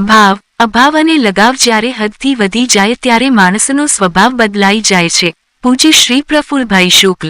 ભાવ અભાવ અને લગાવ જ્યારે હદથી વધી જાય ત્યારે માણસનો સ્વભાવ બદલાઈ જાય છે. પૂજ્ય શ્રી પ્રફુલ્લભાઈ શુક્લ.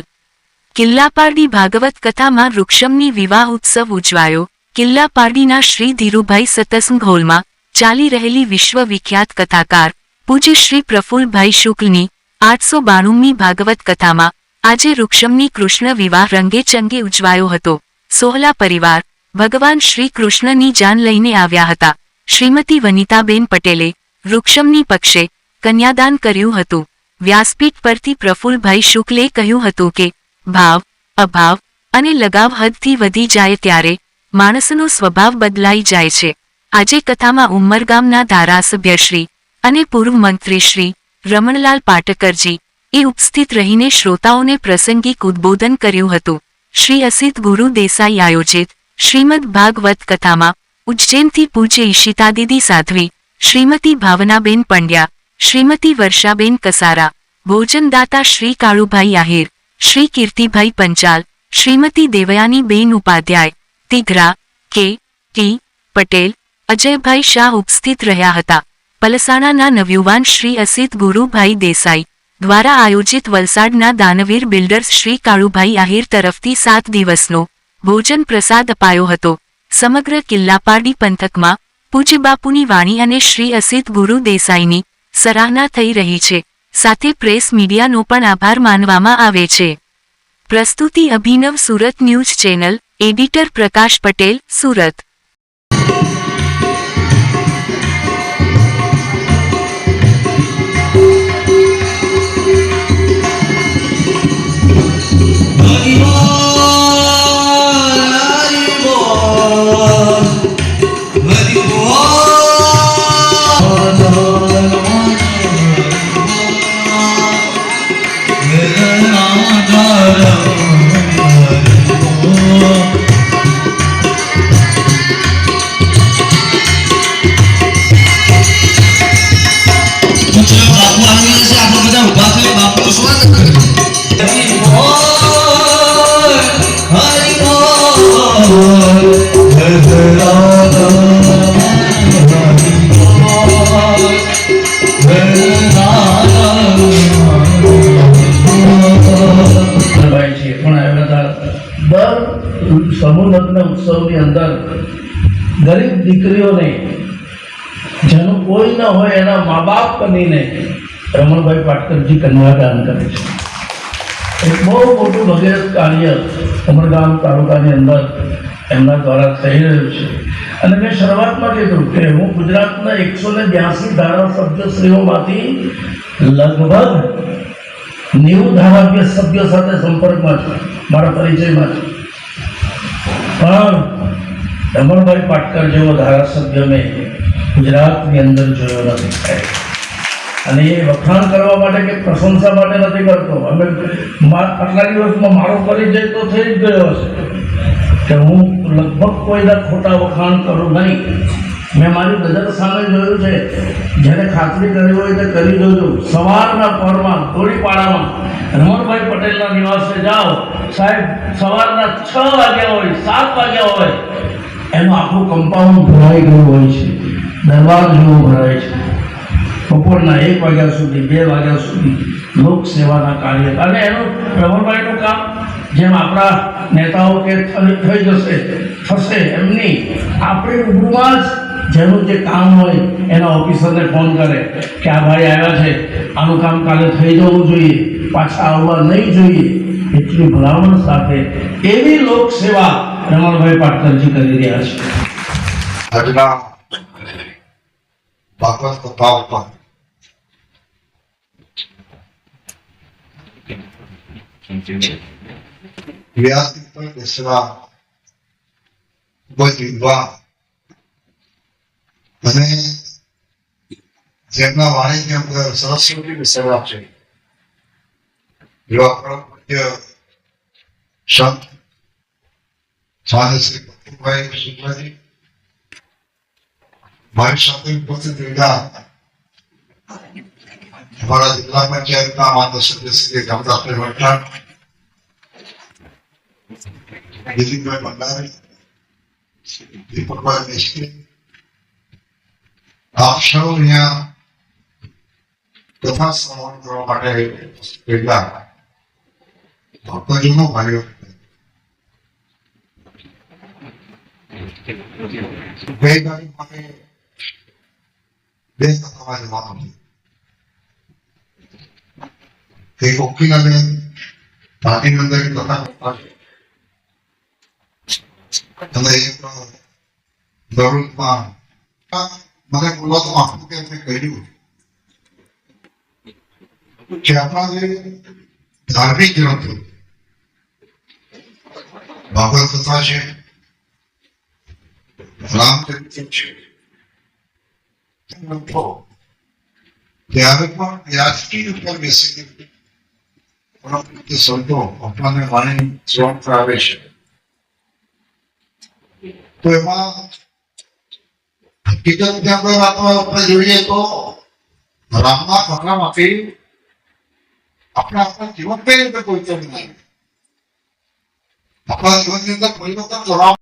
કિલ્લાપારડી ભાગવત કથામાં રૂક્ષમની વિવાહ ઉત્સવ ઉજવાયો. કિલ્લાપારડીના શ્રી ધીરુભાઈ સત્સંગ હોલમાં ચાલી રહેલી વિશ્વ વિખ્યાત કથાકાર પૂજ્ય શ્રી પ્રફુલ્લભાઈ શુક્લની 892મી ભાગવત કથામાં આજે રૂક્ષમની કૃષ્ણ વિવાહ રંગે ચંગે ઉજવાયો હતો. સોહલા પરિવાર ભગવાન શ્રી કૃષ્ણની જાન લઈને આવ્યા હતા. શ્રીમતી વનિતાબેન પટેલે રૂક્ષમની પક્ષે કન્યાદાન કર્યું હતું. વ્યાસપીઠ પરથી પ્રફુલ્લભાઈ શુક્લે કહ્યું હતું કે ભાવ અભાવ અને લગાવ હદથી વધી જાય ત્યારે માણસનો સ્વભાવ બદલાઈ જાય છે. આજે કથામાં ઉમરગામના ધારાસભ્ય શ્રી અને પૂર્વ મંત્રી શ્રી રમણલાલ પાટકરજી એ ઉપસ્થિત રહીને શ્રોતાઓને પ્રાસંગિક ઉદ્બોધન કર્યું હતું. શ્રી અસિત ગુરુ દેસાઈ આયોજિત શ્રીમદ ભાગવત કથામાં ઉજ્જૈનથી પૂજ્ય ઈશિતાદિદી સાધ્વી શ્રીમતી ભાવનાબેન પંડ્યા, શ્રીમતી વર્ષાબેન કસારા, ભોજનદાતા શ્રી કાળુભાઈ આહિર, શ્રી કીર્તિભાઈ પંચાલ, શ્રીમતી દેવયાનીબેન ઉપાધ્યાય, તિઘરા, કે. ટી. પટેલ, અજયભાઈ શાહ ઉપસ્થિત રહ્યા હતા. પલસાણાના નવયુવાન શ્રી અસિત ગુરુભાઈ દેસાઈ દ્વારા આયોજિત વલસાડના દાનવીર બિલ્ડર્સ શ્રી કાળુભાઈ આહિર તરફથી 7 દિવસનો ભોજન પ્રસાદ અપાયો હતો. સમગ્ર કિલ્લાપારડી પંથકમાં પૂજ્ય બાપુની વાણી અને શ્રી અસિત ગુરુ દેસાઈની સરાહના થઈ રહી છે. સાથે પ્રેસ મીડિયાનો પણ આભાર માનવામાં આવે છે. પ્રસ્તુતિ અભિનવ સુરત ન્યૂઝ ચેનલ, એડિટર પ્રકાશ પટેલ, સુરત. સમૂહ લગ્ન ઉત્સવની અંદર ગરીબ દીકરીઓને જેનું કોઈ ન હોય એના મા બાપ બનીને રમણભાઈ પાટકરજી કન્યાદાન કરે છે. એક બહુ મોટું ભગીરથ કાર્ય ઉમરગામ તાલુકાની અંદર એમના દ્વારા થઈ રહ્યું છે. અને મેં શરૂઆતમાં કીધું કે હું ગુજરાતના 182 ધારાસભ્યશ્રીઓમાંથી લગભગ 90 ધારાસભ્ય સભ્યો સાથે સંપર્કમાં છું, મારા પરિચયમાં છું. પણ રમણભાઈ પાટકર જેવો ધારાસભ્ય મેં ગુજરાતની અંદર જોયો નથી. અને એ વખાણ કરવા માટે કે પ્રશંસા માટે નથી કરતો. અમે આટલા દિવસમાં મારો પરિચય તો થઈ જ ગયો હશે કે હું લગભગ કોઈના ખોટા વખાણ કરું નહીં. મેં મારી નજર સામે જોયું છે. જેને ખાતરી કરી હોય તે કરી જોજો. સવારના પરમાં ધોળીપાડામાં રમણભાઈ પટેલના નિવાસે જાઓ, સાહેબ સવારના 6 વાગ્યા હોય, 7 વાગ્યા હોય, એનું આખું કમ્પાઉન્ડ ભરાઈ ગયું હોય છે. દરબાર જેવું ભરાય છે. બપોરના 1 વાગ્યા સુધી, 2 વાગ્યા સુધી લોક સેવાના કાર્ય. અને એનું રમણભાઈનું કામ જેમ આપણા નેતાઓ કે થઈ જશે થશે એમની આપણે રૂબરૂમાં જ જેનું જે કામ હોય એના ઓફિસરને ફોન કરે કે આ ભાઈ આવ્યા છે, આનું કામ કાલે થઈ જવું જોઈએ, પાછા આવવા નહીં જોઈએ. એટલી ભલામણ સાથે એવી લોક સેવા રમણભાઈ પાટકરજી કરી રહ્યા છે. આજના ભાગવત કથા ઉપર વ્યાસપીઠ પર બેસવા ખૂબ જ વિદ્વાન અને જેમના વાણીની અંદર સરસ્વતીની સેવા છે એવા પરમ પૂજ્ય સંત સ્વામી શ્રી પ્રફુલ્લભાઈ શુક્લજી મારી સાથે ઉપસ્થિત રહ્યા हमारा जिला पंचायत का मानव सदस्य गमदास वर्षा दिलीप भाई भंडारी दीपक भाई मिस्त्री આપ સૌ અહીંયા કથા શ્રવણ કરવા માટે કેટલા ભક્તજનો ભાઈઓ ગઈકાલે માટે બે કથામાં જવાનું હતું. એક ઓકીલાબેન ભાટીનંદન કથા કરતા છે અને એક ભરૂચમાં મને બોલવાનું આપ્યું કે એમને કહ્યું કે આપણા જે ધાર્મિક ગ્રંથો ભાગવત કથા છે, રામચરિત્ર છે, ગ્રંથો ત્યારે પણ યાદગીરી ઉપર બેસી પરંતુ સંતો આપણને વાણી શ્રવણ કરાવે છે. તો એમાં હકીકતની અંદર આપણે જોઈએ તો રામના કથામાંથી આપણે આપણા જીવન કઈ રીતે કોઈ આપણા જીવનની અંદર પરિવર્તન કરવા